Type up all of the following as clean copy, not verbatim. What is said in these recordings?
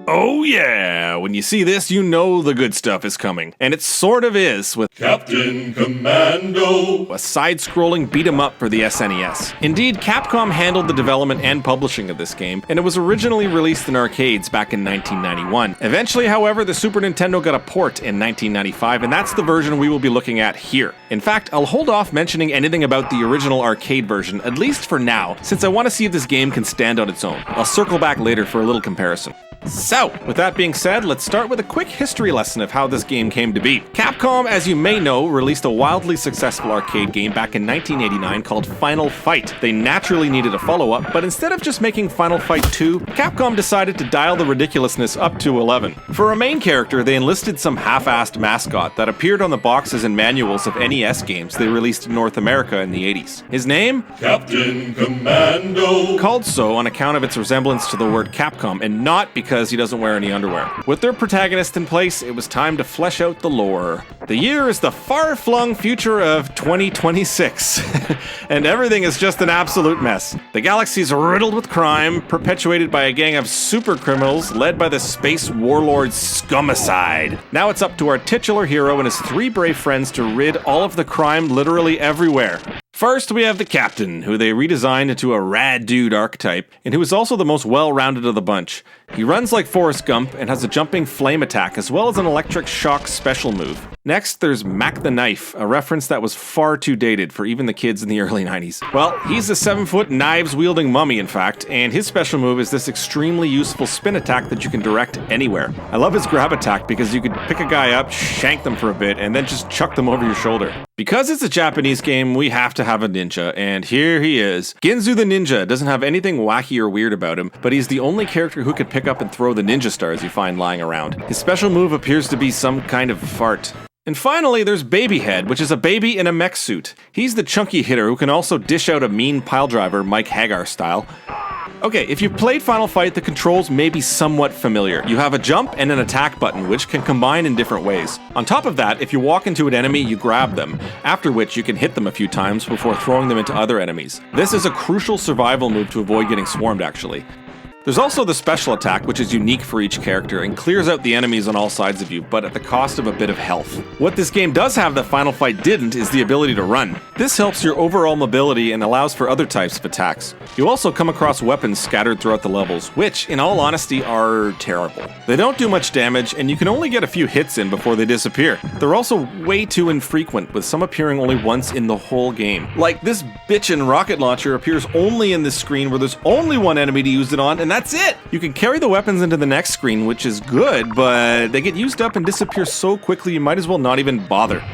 Oh yeah, when you see this, you know the good stuff is coming. And it sort of is, with Captain Commando, a side-scrolling beat-em-up for the SNES. Indeed, Capcom handled the development and publishing of this game, and it was originally released in arcades back in 1991. Eventually, however, the Super Nintendo got a port in 1995, and that's the version we will be looking at here. In fact, I'll hold off mentioning anything about the original arcade version, at least for now, since I want to see if this game can stand on its own. I'll circle back later for a little comparison. So, with that being said, let's start with a quick history lesson of how this game came to be. Capcom, as you may know, released a wildly successful arcade game back in 1989 called Final Fight. They naturally needed a follow-up, but instead of just making Final Fight 2, Capcom decided to dial the ridiculousness up to 11. For a main character, they enlisted some half-assed mascot that appeared on the boxes and manuals of NES games they released in North America in the 80s. His name? Captain Commando, Called so on account of its resemblance to the word Capcom, and not because he doesn't wear any underwear. With their protagonist in place, it was time to flesh out the lore. The year is the far-flung future of 2026, and everything is just an absolute mess. The galaxy is riddled with crime, perpetuated by a gang of super criminals led by the space warlord Scumicide. Now it's up to our titular hero and his 3 brave friends to rid all of the crime literally everywhere. First, we have the Captain, who they redesigned into a rad dude archetype, and who is also the most well-rounded of the bunch. He runs like Forrest Gump and has a jumping flame attack as well as an electric shock special move. Next, there's Mac the Knife, a reference that was far too dated for even the kids in the early 90s. Well, he's a 7-foot knives-wielding mummy, in fact, and his special move is this extremely useful spin attack that you can direct anywhere. I love his grab attack because you could pick a guy up, shank them for a bit, and then just chuck them over your shoulder. Because it's a Japanese game, we have to have a ninja, and here he is. Ginzu the Ninja doesn't have anything wacky or weird about him, but he's the only character who could pick up and throw the ninja stars you find lying around. His special move appears to be some kind of fart. And finally, there's Babyhead, which is a baby in a mech suit. He's the chunky hitter who can also dish out a mean piledriver, Mike Hagar style. Okay, if you've played Final Fight, the controls may be somewhat familiar. You have a jump and an attack button, which can combine in different ways. On top of that, if you walk into an enemy, you grab them, after which you can hit them a few times before throwing them into other enemies. This is a crucial survival move to avoid getting swarmed, actually. There's also the special attack, which is unique for each character and clears out the enemies on all sides of you, but at the cost of a bit of health. What this game does have that Final Fight didn't is the ability to run. This helps your overall mobility and allows for other types of attacks. You also come across weapons scattered throughout the levels, which, in all honesty, are terrible. They don't do much damage, and you can only get a few hits in before they disappear. They're also way too infrequent, with some appearing only once in the whole game. Like, this bitchin' rocket launcher appears only in this screen where there's only one enemy to use it on, and that's it! You can carry the weapons into the next screen, which is good, but they get used up and disappear so quickly you might as well not even bother.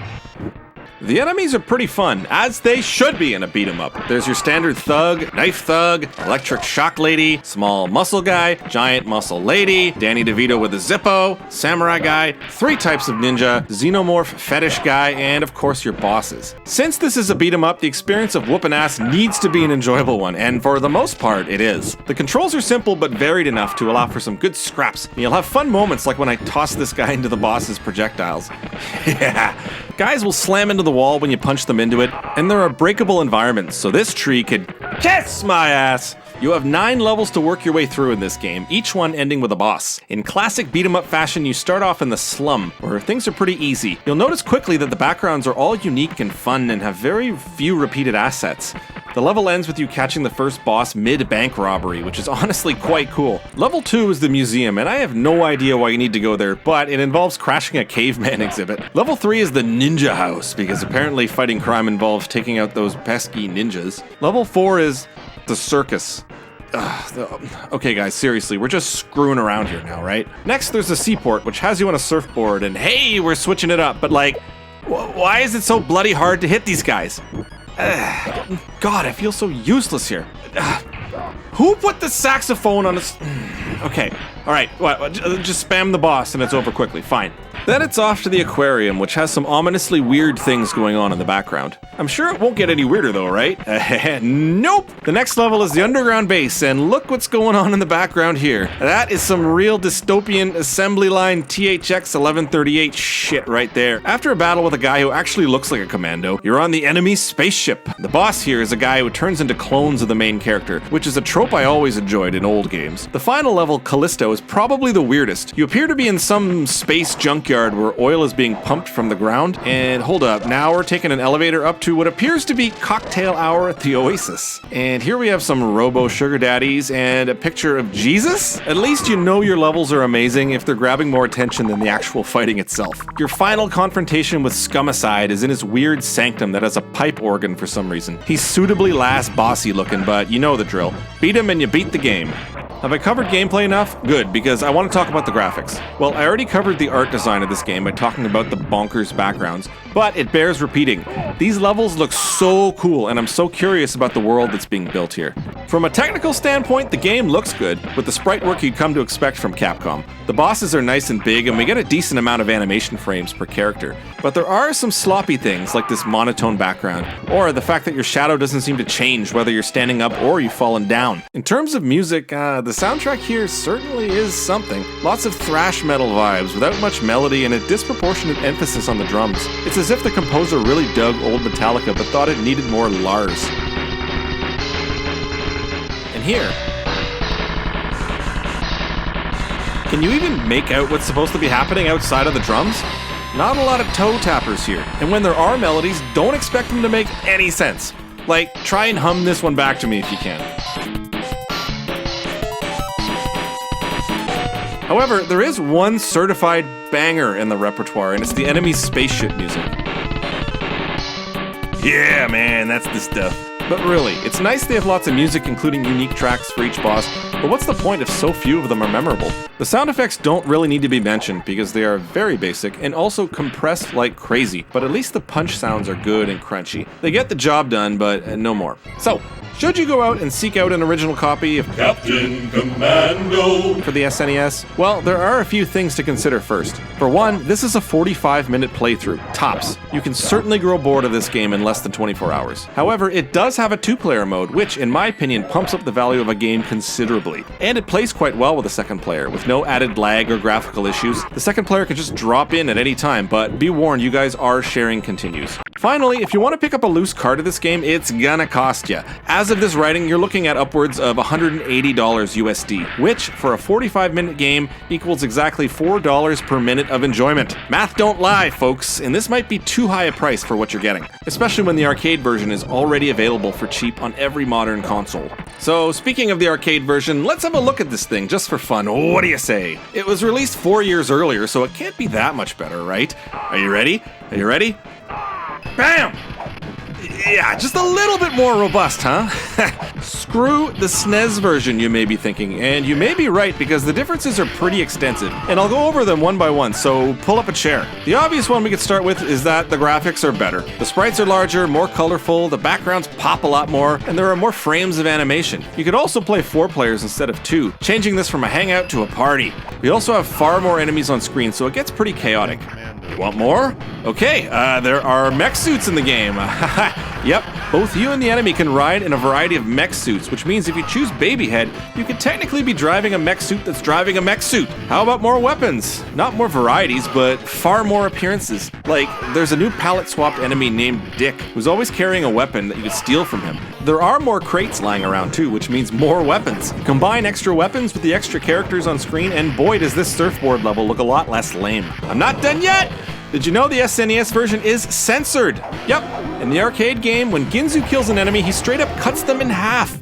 The enemies are pretty fun, as they should be in a beat-em-up. There's your standard thug, knife thug, electric shock lady, small muscle guy, giant muscle lady, Danny DeVito with a Zippo, samurai guy, 3 types of ninja, xenomorph fetish guy, and of course your bosses. Since this is a beat-em-up, the experience of whooping ass needs to be an enjoyable one, and for the most part, it is. The controls are simple but varied enough to allow for some good scraps, and you'll have fun moments like when I toss this guy into the boss's projectiles. Yeah. Guys will slam into the wall when you punch them into it, and there are breakable environments, so this tree could kiss my ass! You have 9 levels to work your way through in this game, each one ending with a boss. In classic beat-em-up fashion, you start off in the slum, where things are pretty easy. You'll notice quickly that the backgrounds are all unique and fun and have very few repeated assets. The level ends with you catching the first boss mid-bank robbery, which is honestly quite cool. Level 2 is the museum, and I have no idea why you need to go there, but it involves crashing a caveman exhibit. Level 3 is the ninja house, because apparently fighting crime involves taking out those pesky ninjas. Level 4 is the circus. Okay guys, seriously, we're just screwing around here now, right? Next, there's the seaport, which has you on a surfboard, and hey, we're switching it up, but like, why is it so bloody hard to hit these guys? God, I feel so useless here. Who put the saxophone on a... Okay, Alright, just spam the boss and it's over quickly, fine. Then it's off to the aquarium, which has some ominously weird things going on in the background. I'm sure it won't get any weirder though, right? Nope! The next level is the underground base, and look what's going on in the background here. That is some real dystopian assembly line THX 1138 shit right there. After a battle with a guy who actually looks like a commando, you're on the enemy spaceship. The boss here is a guy who turns into clones of the main character, which is a trope I always enjoyed in old games. The final level, Callisto, is probably the weirdest. You appear to be in some space junkyard where oil is being pumped from the ground, and hold up, now we're taking an elevator up to what appears to be cocktail hour at the Oasis. And here we have some robo sugar daddies and a picture of Jesus? At least you know your levels are amazing if they're grabbing more attention than the actual fighting itself. Your final confrontation with Scumicide is in his weird sanctum that has a pipe organ for some reason. He's suitably last bossy looking, but you know the drill. Beat him and you beat the game. Have I covered gameplay enough? Good, because I want to talk about the graphics. Well, I already covered the art design of this game by talking about the bonkers backgrounds, but it bears repeating. These levels look so cool, and I'm so curious about the world that's being built here. From a technical standpoint, the game looks good, with the sprite work you'd come to expect from Capcom. The bosses are nice and big, and we get a decent amount of animation frames per character. But there are some sloppy things, like this monotone background, or the fact that your shadow doesn't seem to change whether you're standing up or you've fallen down. In terms of music, the soundtrack here certainly is something. Lots of thrash metal vibes without much melody and a disproportionate emphasis on the drums. It's as if the composer really dug old Metallica but thought it needed more Lars. And here, can you even make out what's supposed to be happening outside of the drums? Not a lot of toe tappers here, and when there are melodies, don't expect them to make any sense. Like, try and hum this one back to me if you can. However, there is one certified banger in the repertoire, and it's the enemy spaceship music. Yeah, man, that's the stuff. But really, it's nice they have lots of music, including unique tracks for each boss, but what's the point if so few of them are memorable? The sound effects don't really need to be mentioned because they are very basic and also compressed like crazy, but at least the punch sounds are good and crunchy. They get the job done, but no more. So, should you go out and seek out an original copy of Captain Commando for the SNES? Well, there are a few things to consider first. For one, this is a 45-minute playthrough, tops. You can certainly grow bored of this game in less than 24 hours. However, it does have a two-player mode, which, in my opinion, pumps up the value of a game considerably. And it plays quite well with a second player, with no added lag or graphical issues. The second player can just drop in at any time, but be warned, you guys are sharing continues. Finally, if you want to pick up a loose card of this game, it's gonna cost ya. As of this writing, you're looking at upwards of $180 USD, which, for a 45-minute game, equals exactly $4 per minute of enjoyment. Math don't lie, folks, and this might be too high a price for what you're getting, especially when the arcade version is already available for cheap on every modern console. So, speaking of the arcade version, let's have a look at this thing just for fun. What do you say? It was released 4 years earlier, so it can't be that much better, right? Are you ready? Are you ready? Bam! Yeah, just a little bit more robust, huh? Screw the SNES version, you may be thinking, and you may be right because the differences are pretty extensive, and I'll go over them one by one, so pull up a chair. The obvious one we could start with is that the graphics are better. The sprites are larger, more colorful, the backgrounds pop a lot more, and there are more frames of animation. You could also play 4 players instead of 2, changing this from a hangout to a party. We also have far more enemies on screen, so it gets pretty chaotic. You want more? Okay, there are mech suits in the game. Yep, both you and the enemy can ride in a variety of mech suits, which means if you choose Babyhead, you could technically be driving a mech suit that's driving a mech suit. How about more weapons? Not more varieties, but far more appearances. Like, there's a new palette-swapped enemy named Dick, who's always carrying a weapon that you could steal from him. There are more crates lying around too, which means more weapons. Combine extra weapons with the extra characters on screen, and boy does this surfboard level look a lot less lame. I'm not done yet! Did you know the SNES version is censored? Yep, in the arcade game, when Ginzu kills an enemy, he straight up cuts them in half.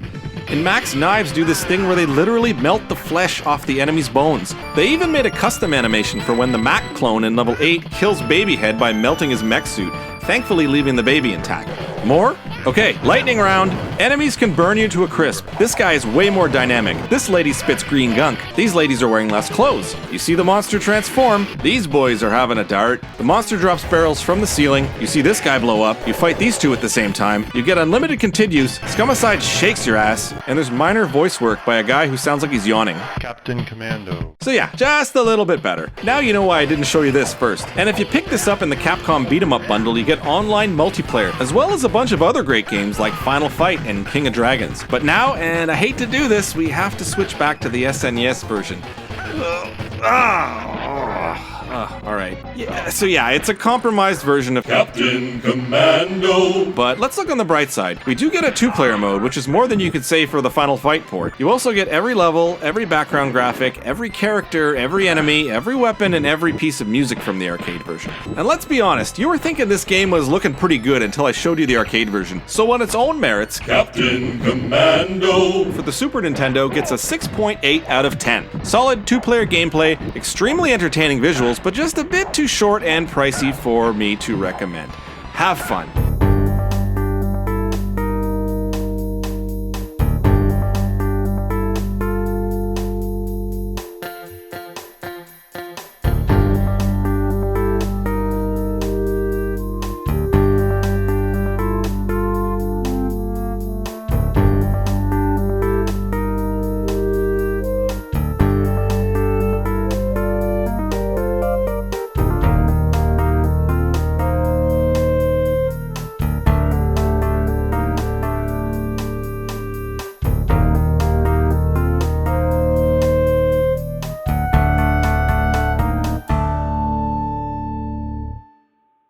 And Mac's knives do this thing where they literally melt the flesh off the enemy's bones. They even made a custom animation for when the Mac clone in level 8 kills Babyhead by melting his mech suit, thankfully leaving the baby intact. More? Okay, lightning round. Enemies can burn you to a crisp. This guy is way more dynamic. This lady spits green gunk. These ladies are wearing less clothes. You see the monster transform. These boys are having a dart. The monster drops barrels from the ceiling. You see this guy blow up. You fight these two at the same time. You get unlimited continues. Scumicide shakes your ass. And there's minor voice work by a guy who sounds like he's yawning. Captain Commando. So yeah, just a little bit better. Now you know why I didn't show you this first. And if you pick this up in the Capcom Beat 'em Up bundle, you get online multiplayer, as well as a bunch of other great games like Final Fight and King of Dragons. But now, and I hate to do this, we have to switch back to the SNES version. Alright. Yeah, it's a compromised version of Captain Commando. But let's look on the bright side. We do get a 2-player mode, which is more than you could say for the Final Fight port. You also get every level, every background graphic, every character, every enemy, every weapon, and every piece of music from the arcade version. And let's be honest, you were thinking this game was looking pretty good until I showed you the arcade version. So on its own merits, Captain Commando. for the Super Nintendo gets a 6.8 out of 10. Solid 2-player gameplay, extremely entertaining visuals, but just a bit too short and pricey for me to recommend. Have fun.